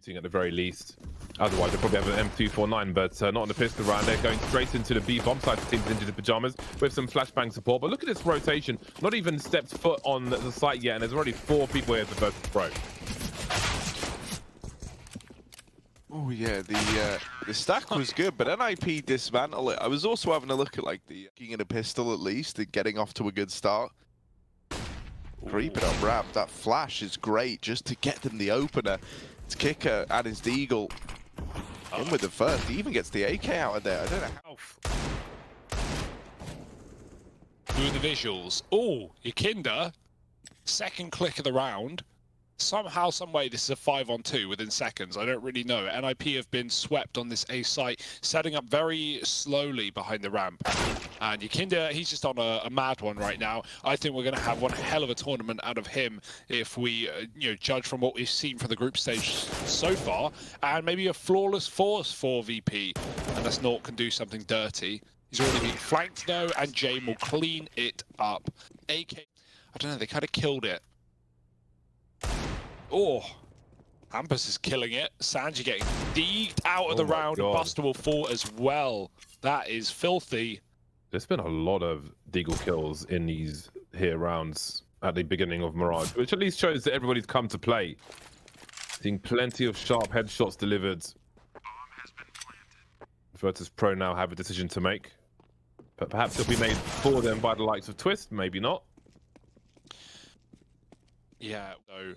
At the very least. Otherwise, they probably have an M249, but not on the pistol round. They're going straight into the B bomb side for teams into the pajamas with some flashbang support. But look at this rotation. Not even stepped foot on the site yet, and there's already 4 people here for Virtus.pro. Oh yeah, the stack was good, but NIP dismantle it. I was also having a look at like the in a pistol at least and getting off to a good start. Creeping up ramp, that flash is great just to get them the opener. It's qikert and his deagle in with the first. He even gets the AK out of there. I don't know how. Doing the visuals. Oh, YEKINDAR, second click of the round. Somehow, someway, this is a 5-on-2 within seconds. I don't really know. NIP have been swept on this A site, setting up very slowly behind the ramp. And YEKINDAR, he's just on a mad one right now. I think we're going to have one hell of a tournament out of him if we, judge from what we've seen from the group stage so far. And maybe a flawless force for VP, unless Naught can do something dirty. He's already been flanked though, and Jame will clean it up. AK, I don't know, they kind of killed it. Oh, hampus is killing it. SANJI getting deagged out of the round. And Buster will fall as well. That is filthy. There's been a lot of deagle kills in these here rounds at the beginning of Mirage, which at least shows that everybody's come to play. Seeing plenty of sharp headshots delivered. Virtus.pro now have a decision to make, but perhaps it'll be made for them by the likes of Twistzz, maybe not. Yeah, so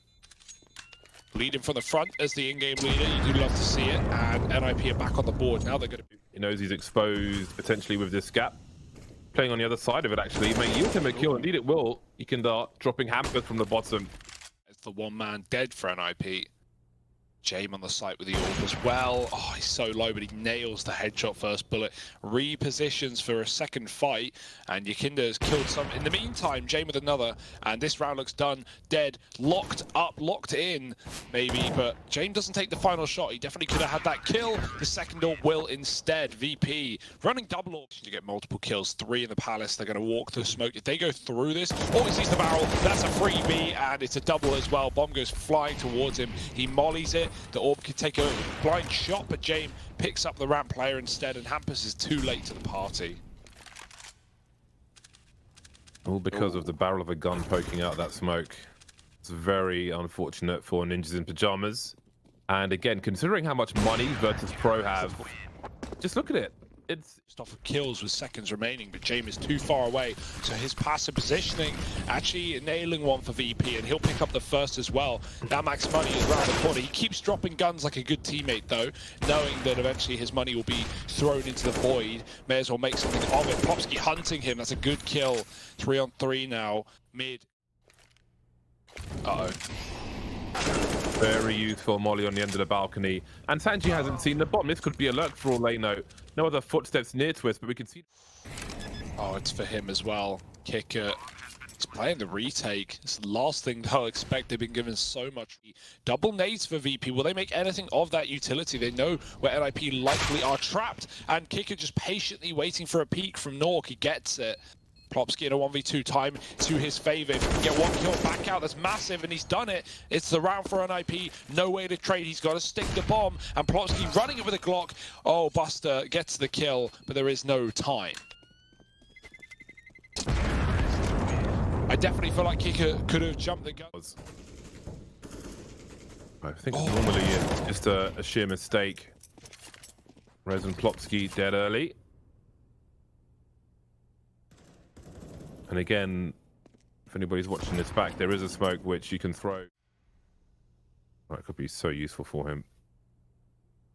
leading from the front as the in-game leader, you do love to see it, and NIP are back on the board. Now they're going to be... He knows he's exposed potentially with this gap. Playing on the other side of it, actually. May yield him a kill. Indeed it will. YEKINDAR dropping hampus from the bottom. It's the one man dead for NIP. Jame on the site with the AWP as well. Oh, he's so low, but he nails the headshot first bullet. Repositions for a second fight, and YEKINDAR has killed some. In the meantime, Jame with another, and this round looks done. Dead, locked up, locked in, maybe, but Jame doesn't take the final shot. He definitely could have had that kill. The second AWP will instead. VP running double AWP to get multiple kills. 3 in the palace. They're going to walk through smoke. If they go through this, oh, he sees the barrel. That's a freebie, and it's a double as well. Bomb goes flying towards him. He mollies it. The AWP could take a blind shot, but Jame picks up the ramp player instead, and hampus is too late to the party. All because of the barrel of a gun poking out that smoke. It's very unfortunate for ninjas in pajamas. And again, considering how much money Virtus.pro have, just look at it. It's off of kills with seconds remaining, but Jame is too far away, so his passive positioning actually nailing one for VP, and he'll pick up the first as well. Now max money is around the corner. He keeps dropping guns like a good teammate though, knowing that eventually his money will be thrown into the void. May as well make something of it. Plopski hunting him. That's a good kill. 3-on-3 now. Mid. Uh-oh. Very useful molly on the end of the balcony. And SANJI hasn't seen the bomb. This could be a lurk for all they know. No other footsteps near Twistzz, but we can see... Oh, it's for him as well. qikert. He's playing the retake. It's the last thing they'll expect. They've been given so much. Double nades for VP. Will they make anything of that utility? They know where NIP likely are trapped. And qikert just patiently waiting for a peek from nawwk. He gets it. Plopski in a 1v2 time to his favor. If he can get one kill back out, that's massive, and he's done it. It's the round for NIP. No way to trade. He's got to stick the bomb, and Plopski running it with a Glock. Oh, Buster gets the kill, but there is no time. I definitely feel like qikert could have jumped the gun. I think normally it's just a sheer mistake. Brehze and Plopski dead early. And again, if anybody's watching this back, there is a smoke which you can throw. That could be so useful for him.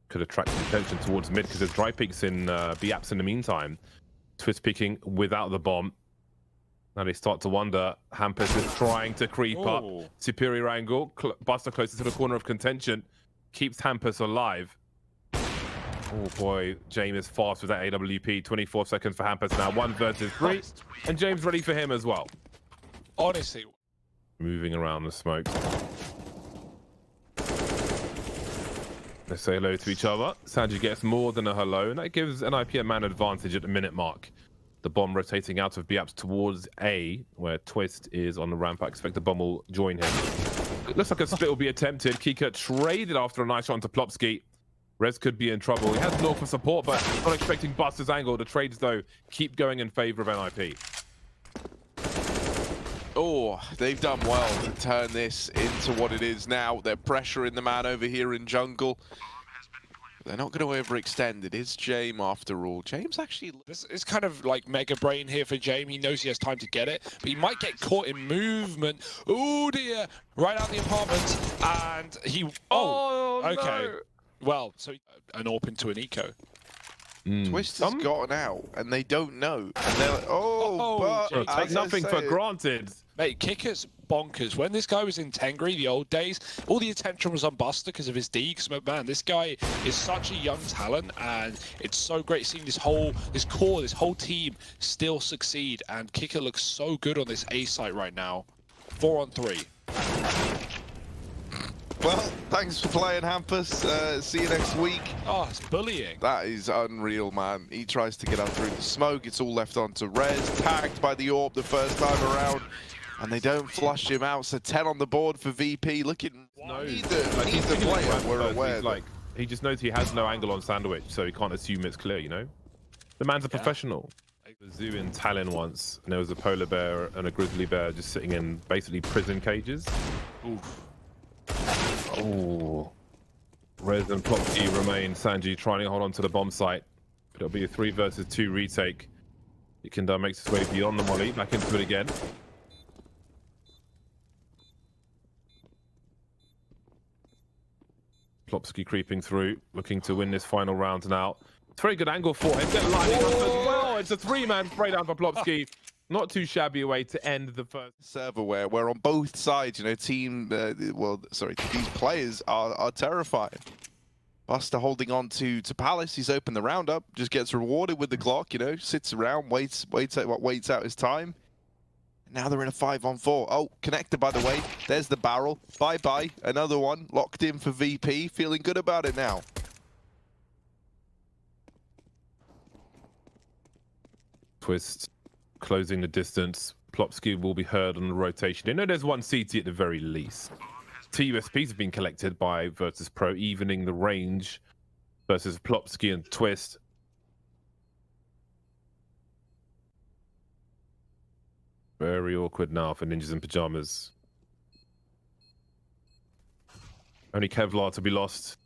Could attract attention towards mid because there's dry peaks in B-apps in the meantime. Twistzz peeking without the bomb. Now they start to wonder. hampus is trying to creep up. Superior angle. Buster closest to the corner of contention. Keeps hampus alive. Oh boy, Jame is fast with that AWP. 24 seconds for hampus now. 1 versus 3. And James ready for him as well. Honestly. Moving around the smoke. They say hello to each other. SANJI gets more than a hello, and that gives NIP a man advantage at the minute mark. The bomb rotating out of B-apps towards A, where Twistzz is on the ramp. I expect the bomb will join him. looks like a split will be attempted. qikert traded after a nice shot onto Plopski. Brehze could be in trouble. He has North for support, but not expecting Buster's angle. The trades, though, keep going in favor of NIP. Oh, they've done well to turn this into what it is now. They're pressuring the man over here in jungle. They're not going to overextend. It is Jame after all. Jame's actually... This is kind of like mega brain here for Jame. He knows he has time to get it, but he might get caught in movement. Oh dear! Right out the apartment, and he... Oh, okay. No. Well, so an AWP into an eco. Twistzz has gotten out, and they don't know. And they're like, but take nothing for granted. Mate, qikert bonkers. When this guy was in Tengri, the old days, all the attention was on Buster because of his D. Because man, this guy is such a young talent, and it's so great seeing this whole team still succeed. And qikert looks so good on this A site right now. 4-on-3. Well, thanks for playing, Hampus. See you next week. Oh, it's bullying. That is unreal, man. He tries to get out through the smoke. It's all left on to Rez. Tagged by the AWP the first time around. And they don't flush him out. So 10 on the board for VP. Looking neither player we're aware. Like, he just knows he has no angle on Sandwich, so he can't assume it's clear, you know? The man's a professional. I was zoo in Tallinn once, and there was a polar bear and a grizzly bear just sitting in basically prison cages. Oof. Oh, Brehze and Plopski remain. SANJI trying to hold on to the bomb site. But it'll be a 3 versus 2 retake. YEKINDAR makes his way beyond the molly, back into it again. Plopski creeping through, looking to win this final round now. It's a very good angle for him. They're lining up as well. It's a 3-man spray down for Plopski. Not too shabby a way to end the first server where on both sides, you know, these players are terrifying. Buster holding on to Palace. He's opened the round up, just gets rewarded with the Glock, you know, sits around, waits out his time. And now they're in a 5-on-4. Oh, connected by the way. There's the barrel. Bye-bye. Another one locked in for VP. Feeling good about it now. Twistzz closing the distance. Plopski will be heard on the rotation. They know there's one CT at the very least. 2 USPs have been collected by Virtus.pro, evening the range versus Plopski and Twistzz. Very awkward now for Ninjas in Pajamas. Only Kevlar to be lost.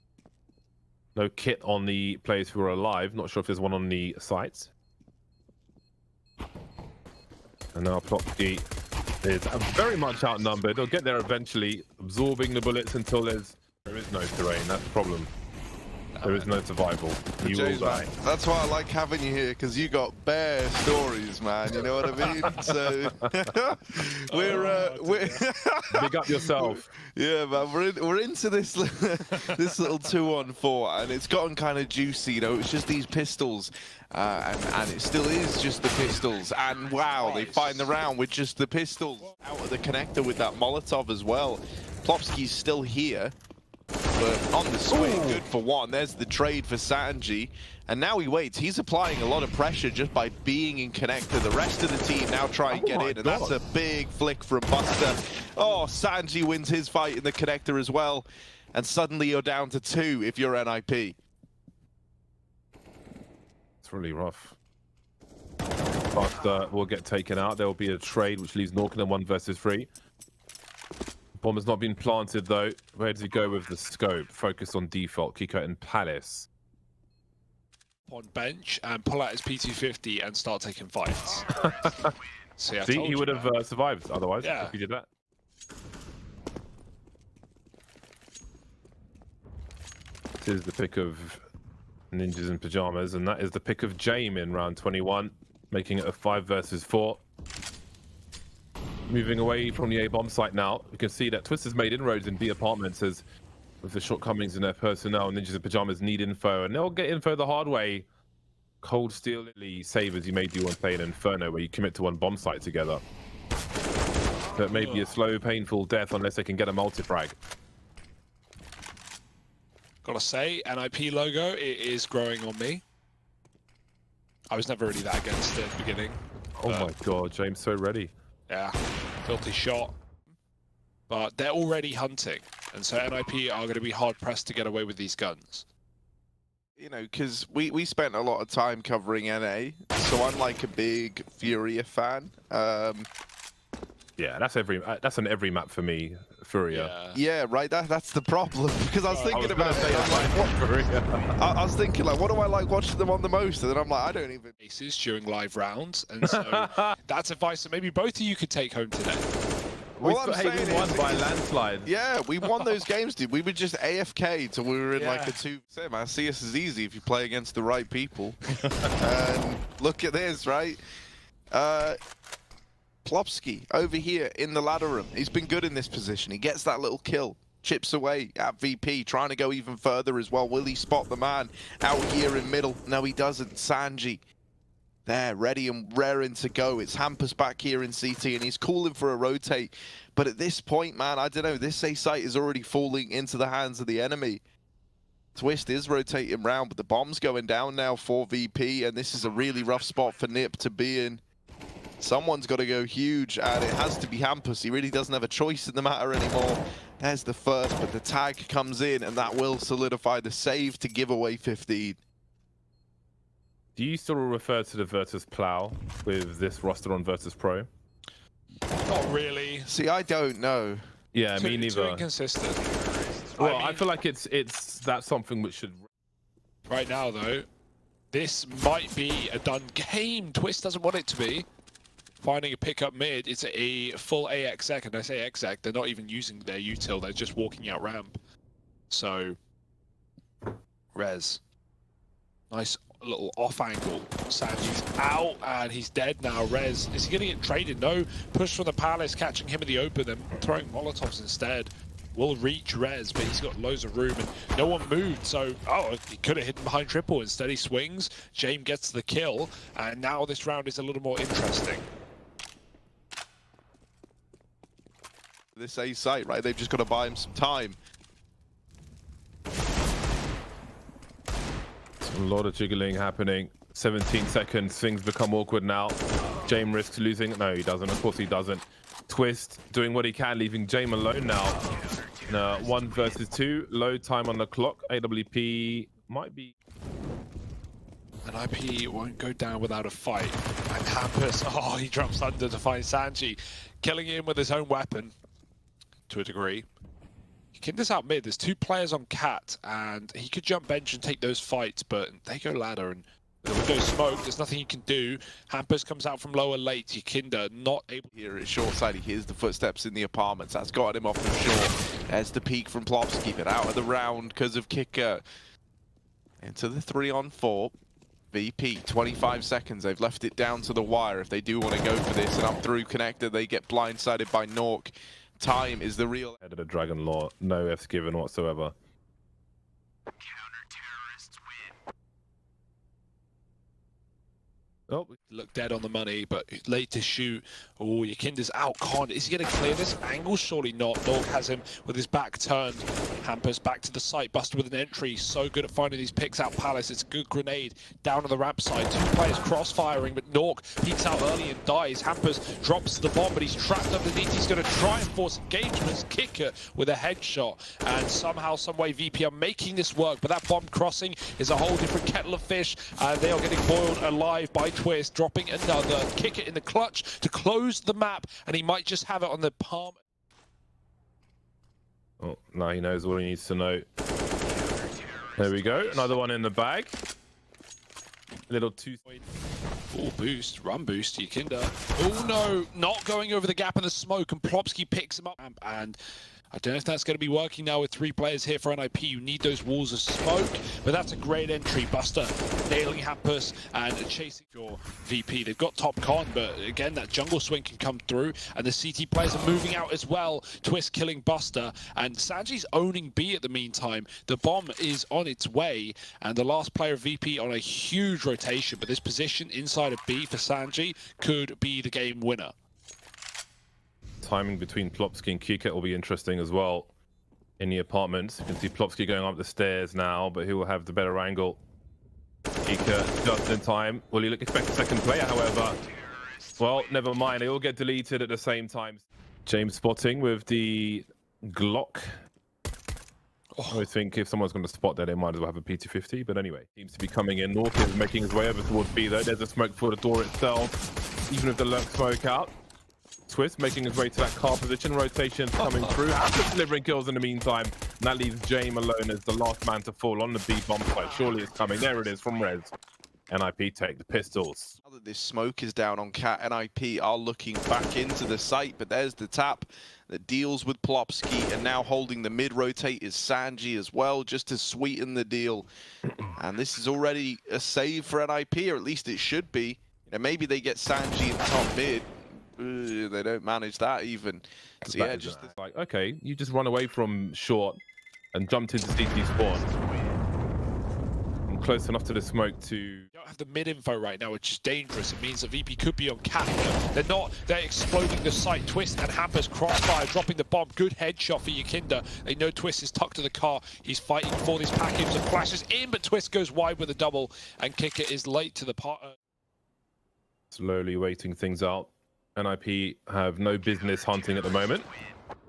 No kit on the players who are alive. Not sure if there's one on the sites. And now Plopski is very much outnumbered. They'll get there eventually, absorbing the bullets until there is no terrain. That's the problem. There is no survival. You will die. That's why I like having you here, because you got bare stories, man. You know what I mean? So we're big up yourself. Yeah, man. We're into this this little 2-on-4, and it's gotten kind of juicy. You know, it's just these pistols, and it still is just the pistols. And wow, they find the round with just the pistols out of the connector with that Molotov as well. Plopski's still here. But on the swing, good for one. There's the trade for SANJI. And now he waits. He's applying a lot of pressure just by being in connector. The rest of the team now try and get in. And that's a big flick from Buster. Oh, SANJI wins his fight in the connector as well. And suddenly you're down to 2 if you're NIP. It's really rough. Buster will get taken out. There will be a trade which leaves Norkin in 1 versus 3. Bomb has not been planted though. Where does he go with the scope? Focus on default. qikert and Palace. On bench and pull out his P250 and start taking fights. See, he would have survived otherwise if he did that. This is the pick of Ninjas in Pajamas, and that is the pick of Jame in round 21, making it a 5 versus 4. Moving away from the A bomb site now, we can see that Twistzz has made inroads in B apartments as with the shortcomings in their personnel. Ninjas in Pajamas need info, and they'll get info the hard way. Cold Steel save as you may do on playing Inferno, where you commit to 1 bomb site together. That may be a slow, painful death unless they can get a multi-frag. Gotta say, NIP logo, it is growing on me. I was never really that against it at the beginning. Oh my god, James so ready. Yeah, filthy shot. but they're already hunting, and so NIP are going to be hard pressed to get away with these guns. You know, because we spent a lot of time covering NA, so I'm like a big Furia fan. Yeah, that's an every map for me, Furia. Yeah, right. That's the problem. Because I was thinking about it. I was thinking like, what do I like watching them on the most? And then I'm like, I don't even. Aces during live rounds, and so that's advice that maybe both of you could take home today. We won by a landslide. Yeah, we won those games, dude. We were just AFK till we were in like a 2. Say, man, CS is easy if you play against the right people. And look at this, right? Plopski over here in the ladder room. He's been good in this position. He gets that little kill. Chips away at VP, trying to go even further as well. Will he spot the man out here in middle? No, he doesn't. SANJI there, ready and raring to go. It's hampus back here in CT, and he's calling for a rotate. But at this point, man, I don't know. This A site is already falling into the hands of the enemy. Twistzz is rotating round, but the bomb's going down now for VP, and this is a really rough spot for Nip to be in. Someone's got to go huge, and it has to be hampus. He really doesn't have a choice in the matter anymore. There's the first, but the tag comes in, and that will solidify the save to give away 15. Do you still refer to the Virtus.pro with this roster on Virtus.pro? Not really. See, I don't know. Yeah, me neither. Too inconsistent. Well, I feel like that's something which should. Right now, though, this might be a done game. Twistzz doesn't want it to be. Finding a pickup mid, it's a full AXEC, and I say exec, they're not even using their util, they're just walking out ramp. So, Rez. Nice little off angle. SANJI's out, and he's dead now. Rez, is he going to get traded? No. Push from the Palace, catching him in the open, then throwing Molotovs instead. Will reach Rez, but he's got loads of room, and no one moved, so, he could have hidden behind triple. Instead, he swings. Jame gets the kill, and now this round is a little more interesting. This A site, right? They've just got to buy him some time. A lot of jiggling happening. 17 seconds, things become awkward now. Jame risks losing. No, he doesn't. Of course he doesn't. Twistzz doing what he can, leaving Jame alone now. 1 versus 2. Low time on the clock. AWP might be. And IP won't go down without a fight. And hampus, he drops under to find SANJI, killing him with his own weapon. To a degree. YEKINDAR's out mid. There's 2 players on Cat, and he could jump bench and take those fights, but they go ladder, and with the window smoke, there's nothing he can do. hampus comes out from lower late. YEKINDAR not able. Here at short side, he hears the footsteps in the apartments. That's got him off the shore. There's the peak from Plopski, but out of the round because of qikert. Into the 3-on-4. VP, 25 seconds. They've left it down to the wire if they do want to go for this. And up through connector, they get blindsided by nawwk. Time is the real. Head of the Dragon Law. No F's given whatsoever. Counter-terrorists win. Oh, Look dead on the money, but late to shoot. Oh, YEKINDAR's out. Is he going to clear this angle? Surely not. nawwk has him with his back turned. hampus back to the site. Buster with an entry. So good at finding these picks out Palace. It's a good grenade down on the ramp side. 2 players cross-firing, but nawwk peeks out early and dies. hampus drops the bomb, but he's trapped underneath. He's going to try and force engagement. qikert with a headshot. And somehow, someway, VP are making this work. But that bomb crossing is a whole different kettle of fish. And they are getting boiled alive by Twistzz, dropping another. qikert in the clutch to close the map, and he might just have it on the palm. Oh, now he knows all he needs to know. There we go. Another one in the bag. Little 2. Full boost, run boost, YEKINDAR. Oh no, not going over the gap in the smoke, and Plopski picks him up. And I don't know if that's going to be working now with 3 players here for NIP. You need those walls of smoke, but that's a great entry. Buster nailing hampus and chasing your VP. They've got top con, but again, that jungle swing can come through, and the CT players are moving out as well. Twistzz killing Buster, and SANJI's owning B at the meantime. The bomb is on its way, and the last player of VP on a huge rotation, but this position inside of B for SANJI could be the game winner. Timing between Plopski and qikert will be interesting as well in the apartments. You can see Plopski going up the stairs now, but he will have the better angle. qikert just in time. Will you expect a second player, however? Well, never mind. They all get deleted at the same time. James spotting with the Glock. I always think if someone's going to spot there, they might as well have a P250. But anyway, seems to be coming in. nawwk is making his way over towards B though. There's a smoke for the door itself. Even with the lurk smoke out. Twistzz making his way to that car position. Rotation coming through. Hampus delivering kills in the meantime. And that leaves Jame alone as the last man to fall on the B bomb site. Surely it's coming. There it is from Brehze. NIP take the pistols. Now that this smoke is down on Cat, NIP are looking back into the site, but there's the tap that deals with Plopski, and now holding the mid-rotate is SANJI as well, just to sweeten the deal. And this is already a save for NIP, or at least it should be. You know, maybe they get SANJI in top mid. They don't manage that even. So yeah, just like, okay, you just run away from short and jumped into CT spawn. I'm close enough to the smoke to... You don't have the mid info right now, which is dangerous. It means that VP could be on Cat. They're not. They're exploding the site. Twistzz and hampus crossfire, dropping the bomb. Good headshot for YEKINDAR. They know Twistzz is tucked to the car. He's fighting for this package and flashes in, but Twistzz goes wide with a double, and qikert is late to the part. Slowly waiting things out. NIP have no business hunting at the moment.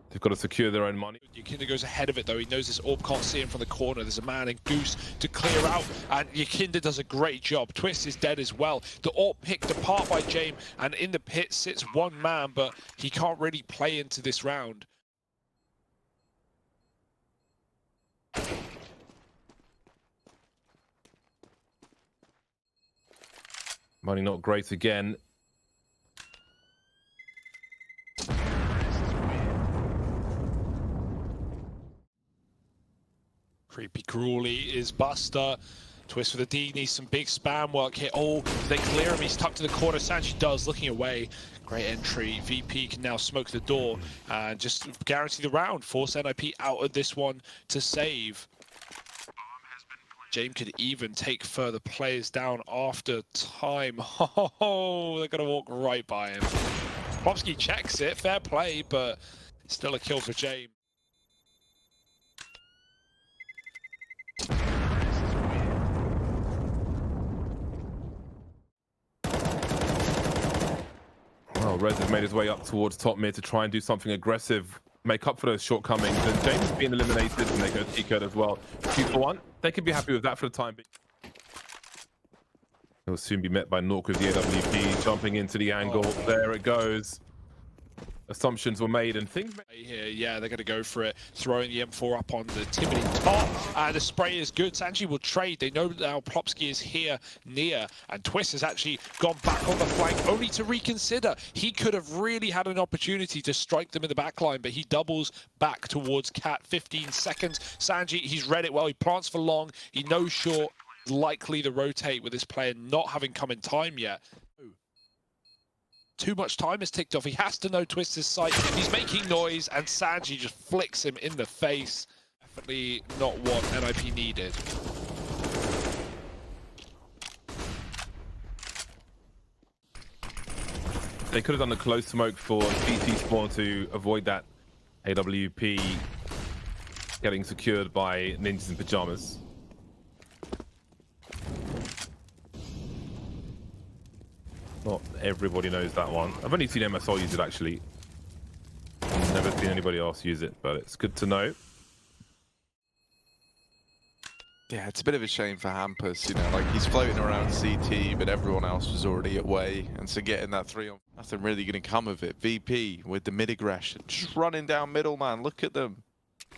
They've got to secure their own money. YEKINDAR goes ahead of it though. He knows this orb can't see him from the corner. There's a man in Goose to clear out, and YEKINDAR does a great job. Twistzz is dead as well. The orb picked apart by Jame, and in the pit sits one man, but he can't really play into this round. Money not great again. Creepy Crawly is Buster. Twistzz with a D, needs some big spam work here. Oh, they clear him, he's tucked to the corner. SANJI does, looking away. Great entry. VP can now smoke the door and just guarantee the round. Force NIP out of this one to save. Jame could even take further players down after time. Oh, they're going to walk right by him. Plopski checks it, fair play, but still a kill for Jame. Well, Brehze has made his way up towards top mid to try and do something aggressive, make up for those shortcomings. And James is being eliminated, and they go qikert as well. 2 for 1. They could be happy with that for the time being. It will soon be met by nawwk with the AWP, jumping into the angle. There it goes. Assumptions were made and things... Here, yeah, they're going to go for it. Throwing the M4 up on the Timothy top. And the spray is good. SANJI will trade. They know now Plopski is here near. And Twistzz has actually gone back on the flank only to reconsider. He could have really had an opportunity to strike them in the backline, but he doubles back towards Cat. 15 seconds. SANJI, he's read it well. He plants for long. He knows short. Likely to rotate with this player not having come in time yet. Too much time has ticked off. He has to know Twistz's sight. He's making noise, and SANJI just flicks him in the face. Definitely not what NIP needed. They could have done the close smoke for CT spawn to avoid that AWP getting secured by ninjas in pajamas. Not everybody knows that one. I've only seen MSL use it actually. Never seen anybody else use it, but it's good to know. Yeah, it's a bit of a shame for hampus, you know, like he's floating around CT, but everyone else was already away. And so getting that 3-on, nothing really going to come of it. VP with the mid aggression, just running down middle, man. Look at them.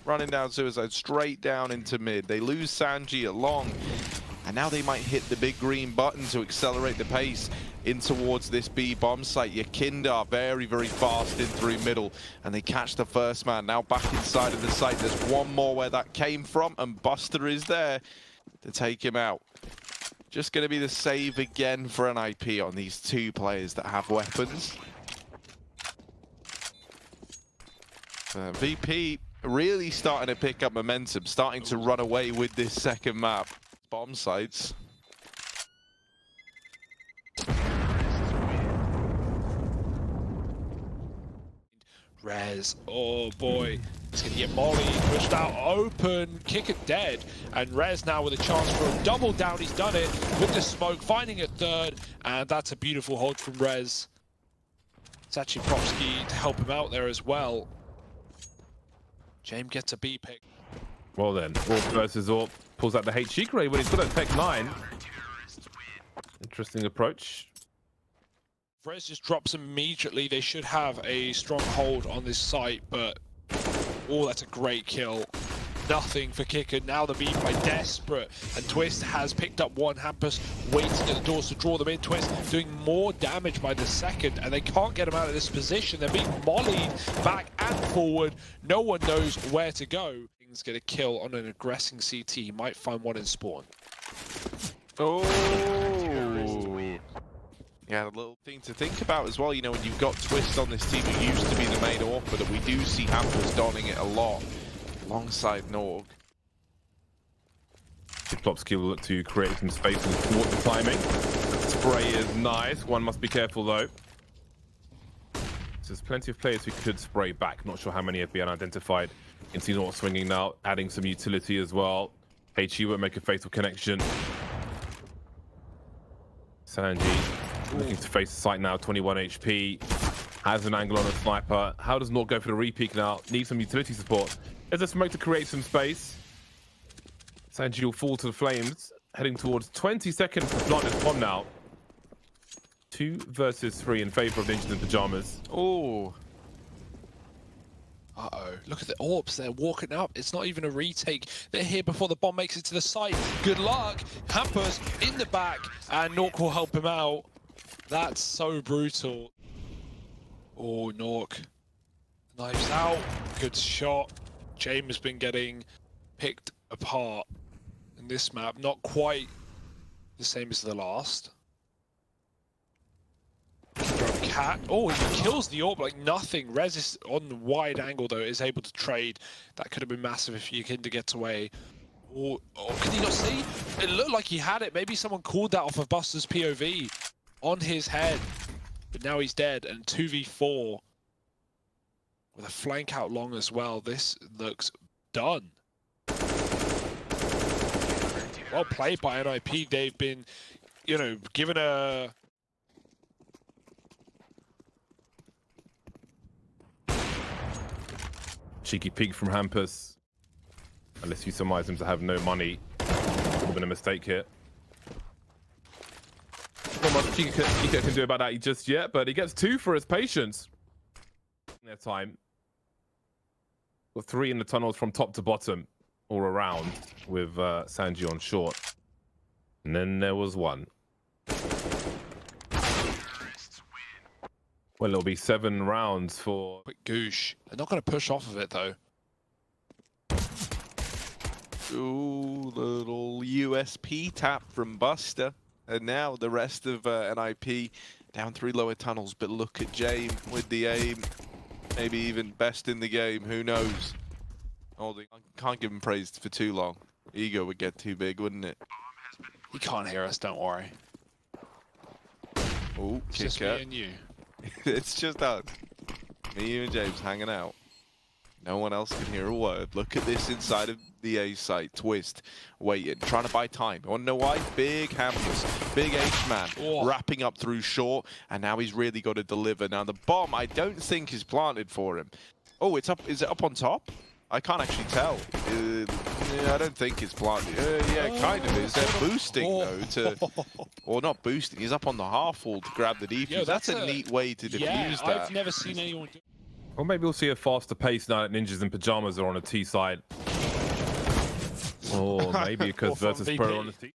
Running down suicide, straight down into mid. They lose SANJI at long. And now they might hit the big green button to accelerate the pace in towards this B bomb site. YEKINDAR very, very fast in through middle. And they catch the first man. Now back inside of the site. There's one more where that came from. And Buster is there to take him out. Just going to be the save again for NIP on these 2 players that have weapons. VP really starting to pick up momentum. Starting to run away with this second map. Bomb sites. Brehze, oh boy, he's gonna get Molly pushed out open, qikert dead, and Brehze now with a chance for a double down. He's done it with the smoke, finding a third, and that's a beautiful hold from Brehze. It's actually Plopski to help him out there as well. Jame gets a B pick. Well then, Orb versus Orb pulls out the HE grade when he's got a Tech 9. Interesting approach. Brehze just drops immediately. They should have a strong hold on this site, but oh, that's a great kill. Nothing for qikert. Now the beat by Desperate, and Twistzz has picked up one hampus, waiting at the doors to draw them in. Twistzz doing more damage by the second, and they can't get him out of this position. They're being mollied back and forward. No one knows where to go. He's get a kill on an aggressing CT. He might find one in spawn. Oh. Yeah, a little thing to think about as well, you know, when you've got Twistzz on this team who used to be the main AWP, that we do see hampus donning it a lot alongside nawwk. Plopski will look to create some space and thwart the timing. Spray is nice. One must be careful though. So there's plenty of players who could spray back. Not sure how many have been identified. You can see nawwk swinging now, adding some utility as well. HE will make a fatal connection. SANJI looking to face the site now, 21 HP. Has an angle on a sniper. How does nawwk go for the re-peek now? Needs some utility support. There's a smoke to create some space. SANJI will fall to the flames, heading towards 20 seconds to plant his bomb now. 2 versus 3 in favor of Ninjas in Pajamas. Oh. Uh-oh. Look at the AWPs. They're walking up. It's not even a retake. They're here before the bomb makes it to the site. Good luck. hampus in the back, and nawwk will help him out. That's so brutal. Oh, nawwk. Knives out. Good shot. Jame has been getting picked apart in this map. Not quite the same as the last. Cat. Oh, he kills the AWP like nothing. Brehze is on the wide angle though, is able to trade. That could have been massive if YEKINDAR gets away. Oh, could he not see? It looked like he had it. Maybe someone called that off of Buster's POV on his head. But now he's dead, and 2v4 with a flank out long as well. This looks done. Well played by NIP. They've been, you know, given a cheeky peek from hampus. Unless you surmise him to have no money. Would have been a mistake here. Not much qikert can do about that just yet, but he gets 2 for his patience. Their time. Got 3 in the tunnels from top to bottom, all around, with SANJI on short. And then there was 1. Well, it'll be 7 rounds for... quick goosh. They're not going to push off of it, though. Ooh, little USP tap from Buster. And now the rest of NIP down 3 lower tunnels. But look at Jame with the aim. Maybe even best in the game. Who knows? Oh, I can't give him praise for too long. Ego would get too big, wouldn't it? He can't hear us, don't worry. Oh, It's just me and you. It's just us. Me, you, and James hanging out. No one else can hear a word. Look at this inside of the A site. Twistzz waiting, trying to buy time. You want to know why? Big hampus, big H-man, wrapping up through short, and now he's really got to deliver. Now the bomb, I don't think is planted for him. Oh, it's up. Is it up on top? I can't actually tell. Yeah, I don't think it's planted. Yeah, kind of is. They're boosting though to, or not boosting. He's up on the half wall to grab the defuse. Yo, that's a neat way to defuse that. I've never seen anyone do. Or maybe we'll see a faster pace now that Ninjas in Pajamas are on a T side. Or maybe because Virtus.pro are on the T.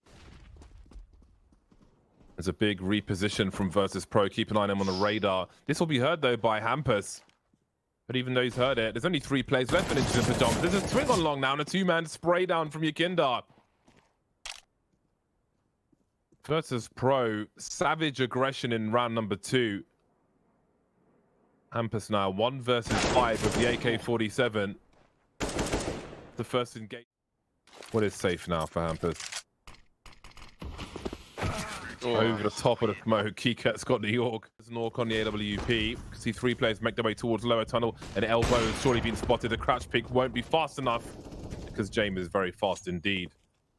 There's a big reposition from Virtus.pro. Keep an eye on him on the radar. This will be heard though by hampus. But even though he's heard it, there's only 3 players left for Ninjas in Pajamas. There's a swing on long now and a 2-man spray down from YEKINDAR. Virtus.pro, savage aggression in round number 2. hampus now 1 versus 5 with the AK-47. The first engage. What is safe now for hampus? Oh. Over the top of the smoke, qikert's got New York. There's nawwk on the AWP. You can see 3 players make their way towards lower tunnel. An elbow has surely been spotted. The crouch pick won't be fast enough because Jame is very fast indeed.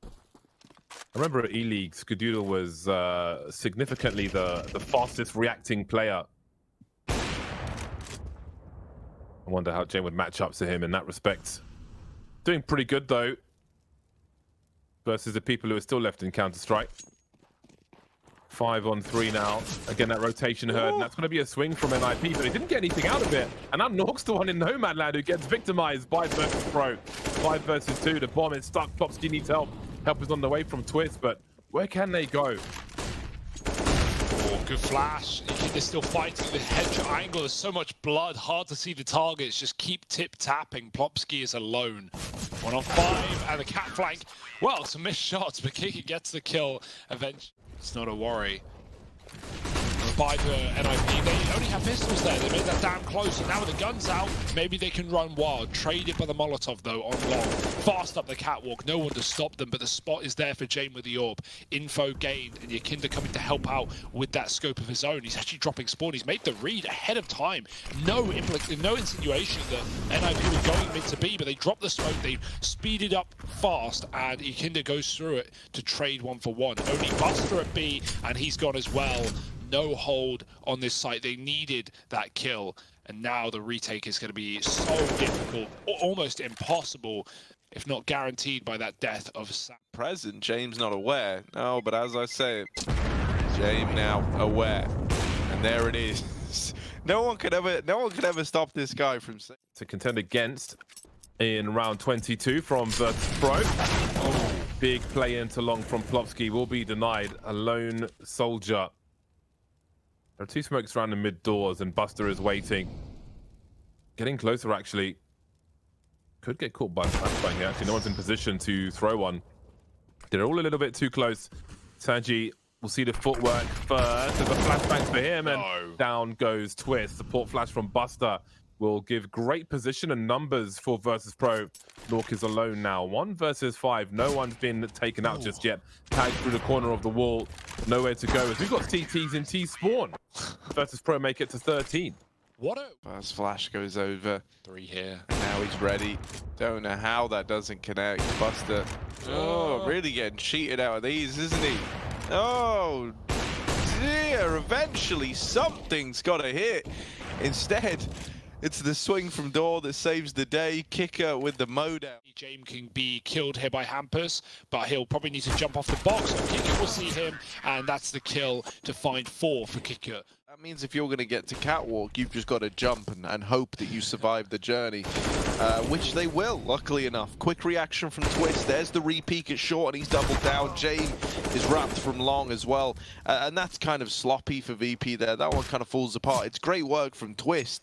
I remember at ELIGE, Skadoodle was significantly the fastest reacting player I wonder how Jame would match up to him in that respect. Doing pretty good though, versus the people who are still left in Counter-Strike. 5 on 3 now. Again, that rotation heard, and that's going to be a swing from NIP, but he didn't get anything out of it. And now nawwk's the one in no man land who gets victimized by Virtus.pro. 5 versus 2. The bomb is stuck. Plopski needs help. Help is on the way from Twistzz, but where can they go? Oh, good flash. They're still fighting the headshot angle. There's so much blood. Hard to see the targets. Just keep tip-tapping. Plopski is alone. 1 on 5, and the cat flank. Well, some missed shots, but qikert gets the kill eventually. It's not a worry. By the NIP, they only have pistols there. They made that damn close, and now with the guns out, maybe they can run wild. Traded by the Molotov though on long. Fast up the catwalk, no one to stop them, but the spot is there for Jame with the orb. Info gained, and YEKINDAR coming to help out with that scope of his own. He's actually dropping spawn. He's made the read ahead of time. No insinuation that NIP were going mid to B, but they dropped the smoke. They speeded up fast, and YEKINDAR goes through it to trade 1-for-1. Only Buster at B, and he's gone as well. No hold on this site. They needed that kill, and now the retake is going to be so difficult, almost impossible, if not guaranteed by that death of Sam. Present, Jame's not aware. No, but as I say, Jame now aware, and there it is. No one could ever stop this guy from to contend against in round 22 from Virtus.pro. Oh, big play into long from Plopski will be denied. A lone soldier. There are 2 smokes around the mid doors, and Buster is waiting. Getting closer, actually. Could get caught by flashbang here. Actually, no one's in position to throw one. They're all a little bit too close. SANJI will see the footwork first. There's a flashbang for him, and down goes Twistzz. Support flash from Buster will give great position and numbers for Virtus.pro. nawwk is alone now. 1 versus 5. No one's been taken out just yet. Tagged through the corner of the wall. Nowhere to go. As we've got TTs in T spawn. Virtus.pro make it to 13. What a First flash goes over. 3 here. And now he's ready. Don't know how that doesn't connect. Buster. Oh, really getting cheated out of these, isn't he? Oh, dear. Eventually, something's got to hit. Instead, it's the swing from door that saves the day. qikert with the mode out. Jame can be killed here by hampus, but he'll probably need to jump off the box. So qikert will see him, and that's the kill to find 4 for qikert. That means if you're going to get to catwalk, you've just got to jump and hope that you survive the journey, which they will, luckily enough. Quick reaction from Twistzz. There's the re-peek at short, and he's doubled down. Jame is wrapped from long as well, and that's kind of sloppy for VP there. That one kind of falls apart. It's great work from Twistzz,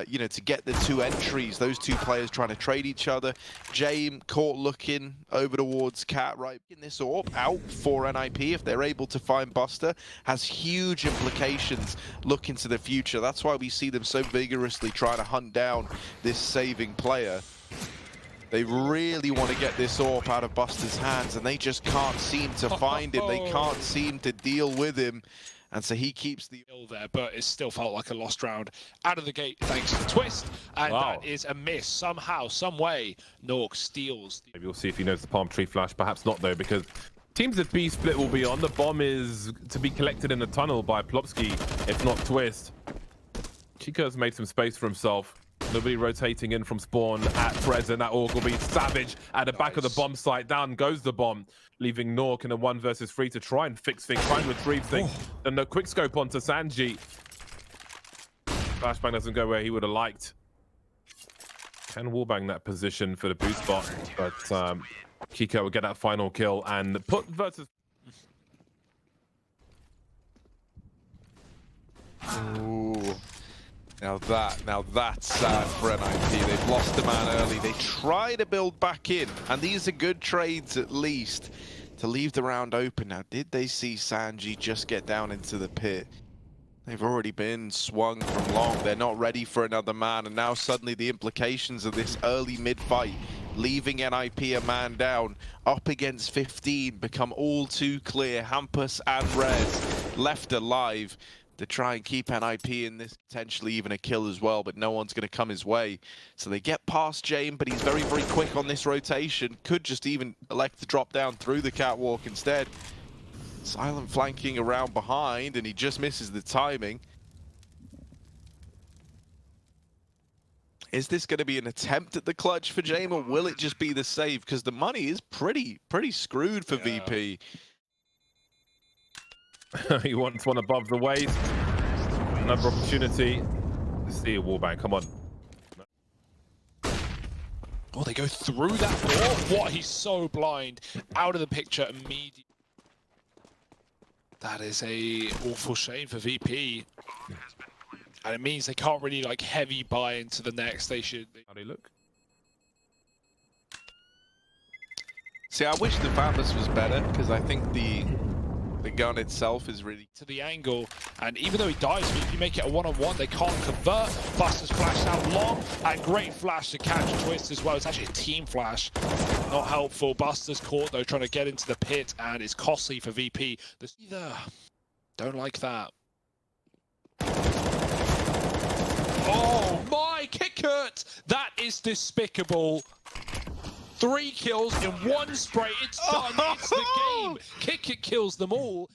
you know, to get the 2 entries. Those 2 players trying to trade each other. Jame caught looking over towards Cat, right? In this orb out for NIP, if they're able to find Buster, has huge implications. Look into the future. That's why we see them so vigorously trying to hunt down this saving player. They really want to get this orb out of Buster's hands, and they just can't seem to find him. They can't seem to deal with him, and so he keeps the kill there, but it still felt like a lost round out of the gate thanks to Twistzz, and that is a miss. Somehow, some way, nawwk steals. Maybe we'll see if he knows the palm tree flash. Perhaps not though, because teams at B split will be on. The bomb is to be collected in the tunnel by Plopski, if not Twistzz. qikert's made some space for himself. Nobody rotating in from spawn at Brehze. That org will be savage at the back of the bomb site. Down goes the bomb, leaving nawwk in a 1 versus 3 to try and fix things, try and retrieve things. Then the quick scope onto SANJI. Flashbang doesn't go where he would have liked. Can wallbang that position for the boost spot, but qikert will get that final kill and put Virtus. Ooh. Now that's sad for NIP. They've lost a man early. They try to build back in, and these are good trades at least to leave the round open. Now, did they see SANJI just get down into the pit? They've already been swung from long. They're not ready for another man, and now suddenly the implications of this early mid-fight, leaving NIP a man down, up against 15, become all too clear. hampus and Brehze left alive to try and keep NIP in this, potentially even a kill as well, but no one's going to come his way. So they get past Jame, but he's very, very quick on this rotation. Could just even elect to drop down through the catwalk instead. Silent flanking around behind, and he just misses the timing. Is this going to be an attempt at the clutch for Jame, or will it just be the save? Because the money is pretty screwed for VP. He wants one above the waist. Another opportunity to see a wallbang. Come on. Oh, they go through that door. What? He's so blind. Out of the picture immediately. That is a awful shame for VP. And it means they can't really like heavy buy into the next. They should. How do you look? See, I wish the Hampus was better, because I think the gun itself is really... To the angle, and even though he dies, if you make it a one-on-one, they can't convert. Buster's flashed out long, and great flash to catch Twistzz as well. It's actually a team flash. Not helpful. Buster's caught, though, trying to get into the pit, and it's costly for VP. Don't like that. Oh my, qikert! That is despicable. 3 kills in 1 spray. It's done. It's the game. qikert kills them all.